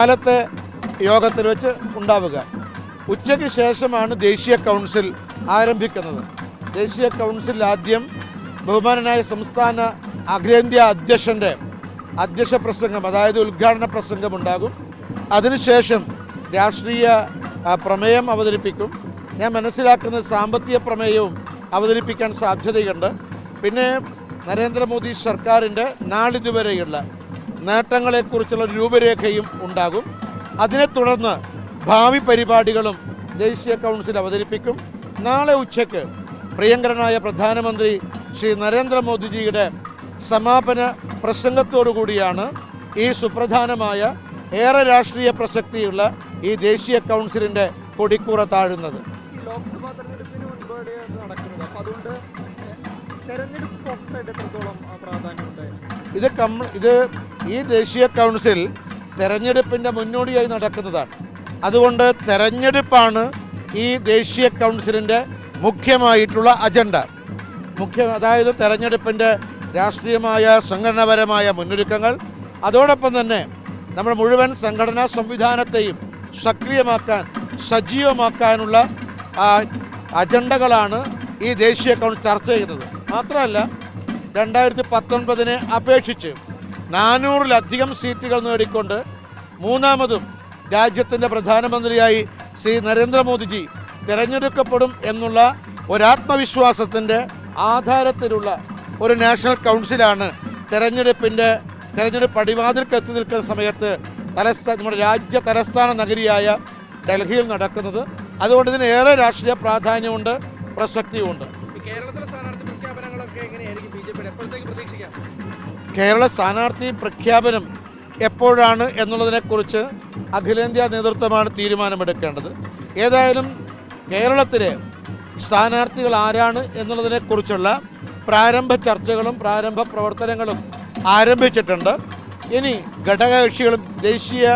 കാലത്തെ യോഗത്തിൽ വെച്ച് ഉണ്ടാവുക. ഉച്ചയ്ക്ക് ശേഷമാണ് ദേശീയ കൗൺസിൽ ആരംഭിക്കുന്നത്. ദേശീയ കൗൺസിൽ ആദ്യം ബഹുമാനനായ സംസ്ഥാന അഖിലേന്ത്യാ അധ്യക്ഷൻ്റെ അധ്യക്ഷ പ്രസംഗം, അതായത് ഉദ്ഘാടന പ്രസംഗം ഉണ്ടാകും. അതിനുശേഷം രാഷ്ട്രീയ പ്രമേയം അവതരിപ്പിക്കും. ഞാൻ മനസ്സിലാക്കുന്ന സാമ്പത്തിക പ്രമേയവും അവതരിപ്പിക്കാൻ സാധ്യതയുണ്ട്. പിന്നെ നരേന്ദ്രമോദി സർക്കാരിൻ്റെ നാളിതുവരെയുള്ള നേട്ടങ്ങളെക്കുറിച്ചുള്ള രൂപരേഖയും ഉണ്ടാകും. അതിനെ തുടർന്ന് ഭാവി പരിപാടികളും ദേശീയ കൗൺസിൽ അവതരിപ്പിക്കും. നാളെ ഉച്ചയ്ക്ക് പ്രിയങ്കരനായ പ്രധാനമന്ത്രി ശ്രീ നരേന്ദ്രമോദിജിയുടെ സമാപന പ്രസംഗത്തോടുകൂടിയാണ് ഈ സുപ്രധാനമായ ഏറെ രാഷ്ട്രീയ പ്രസക്തിയുള്ള ഈ ദേശീയ കൗൺസിലിൻ്റെ കൊടിക്കൂറ താഴുന്നത്. ലോക്സഭാ തെരഞ്ഞെടുപ്പിന് മുൻപാടിയാണ് നടക്കുന്നത്. അപ്പോൾ അതുകൊണ്ട് തെരഞ്ഞെടുപ്പ് ഫോക്കസായിട്ട് എത്രത്തോളം പ്രാധാന്യമുണ്ട്? ഇത് ഈ ദേശീയ കൗൺസിൽ തെരഞ്ഞെടുപ്പിൻ്റെ മുന്നോടിയായി നടക്കുന്നതാണ്. അതുകൊണ്ട് തെരഞ്ഞെടുപ്പാണ് ഈ ദേശീയ കൗൺസിലിൻ്റെ മുഖ്യമായിട്ടുള്ള അജണ്ട. അതായത് തെരഞ്ഞെടുപ്പിൻ്റെ രാഷ്ട്രീയമായ സംഘടനാപരമായ മുന്നൊരുക്കങ്ങൾ, അതോടൊപ്പം തന്നെ നമ്മുടെ മുഴുവൻ സംഘടനാ സംവിധാനത്തെയും സക്രിയമാക്കാൻ, സജീവമാക്കാനുള്ള അജണ്ടകളാണ് ഈ ദേശീയ കൗൺസിൽ ചർച്ച ചെയ്യുന്നത്. മാത്രമല്ല 2019 അപേക്ഷിച്ച് 400-ലധികം സീറ്റുകൾ നേടിക്കൊണ്ട് മൂന്നാമതും രാജ്യത്തിൻ്റെ പ്രധാനമന്ത്രിയായി ശ്രീ നരേന്ദ്രമോദിജി തിരഞ്ഞെടുക്കപ്പെടും എന്നുള്ള ഒരാത്മവിശ്വാസത്തിൻ്റെ ആധാരത്തിലുള്ള ഒരു നാഷണൽ കൗൺസിലാണ് തെരഞ്ഞെടുപ്പ് അടിവാതിൽക്ക് എത്തി നിൽക്കുന്ന സമയത്ത് നമ്മുടെ രാജ്യ തലസ്ഥാന നഗരിയായ ഡൽഹിയിൽ നടക്കുന്നത്. അതുകൊണ്ട് ഇതിന് ഏറെ രാഷ്ട്രീയ പ്രാധാന്യമുണ്ട്, പ്രസക്തിയുമുണ്ട്. കേരളത്തിലെ സ്ഥാനാർത്ഥി പ്രഖ്യാപനങ്ങളൊക്കെ എങ്ങനെയായിരിക്കും ബിജെപിയുടെ എപ്പോഴത്തേക്ക് പ്രതീക്ഷിക്കാം? കേരള സ്ഥാനാർത്ഥി പ്രഖ്യാപനം എപ്പോഴാണ് എന്നുള്ളതിനെക്കുറിച്ച് അഖിലേന്ത്യാ നേതൃത്വമാണ് തീരുമാനമെടുക്കേണ്ടത്. ഏതായാലും കേരളത്തിലെ സ്ഥാനാർത്ഥികൾ ആരാണ് എന്നുള്ളതിനെക്കുറിച്ചുള്ള പ്രാരംഭ ചർച്ചകളും പ്രാരംഭ പ്രവർത്തനങ്ങളും ആരംഭിച്ചിട്ടുണ്ട്. ഇനി ഘടകകക്ഷികളും ദേശീയ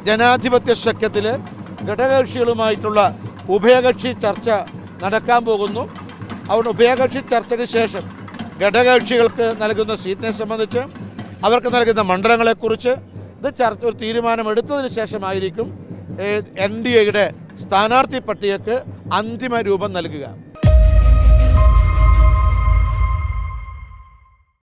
ജനാധിപത്യ സഖ്യത്തിൽ ഘടകകക്ഷികളുമായിട്ടുള്ള ഉഭയകക്ഷി ചർച്ച നടക്കാൻ പോകുന്നു. അതുകൊണ്ട് ഉഭയകക്ഷി ചർച്ചയ്ക്ക് ശേഷം ഘടകകക്ഷികൾക്ക് നൽകുന്ന സീറ്റിനെ സംബന്ധിച്ച്, അവർക്ക് നൽകുന്ന മണ്ഡലങ്ങളെക്കുറിച്ച് ഒരു തീരുമാനമെടുത്തതിന് ശേഷമായിരിക്കും NDAയുടെ സ്ഥാനാർത്ഥി പട്ടികയ്ക്ക് അന്തിമ രൂപം നൽകുക.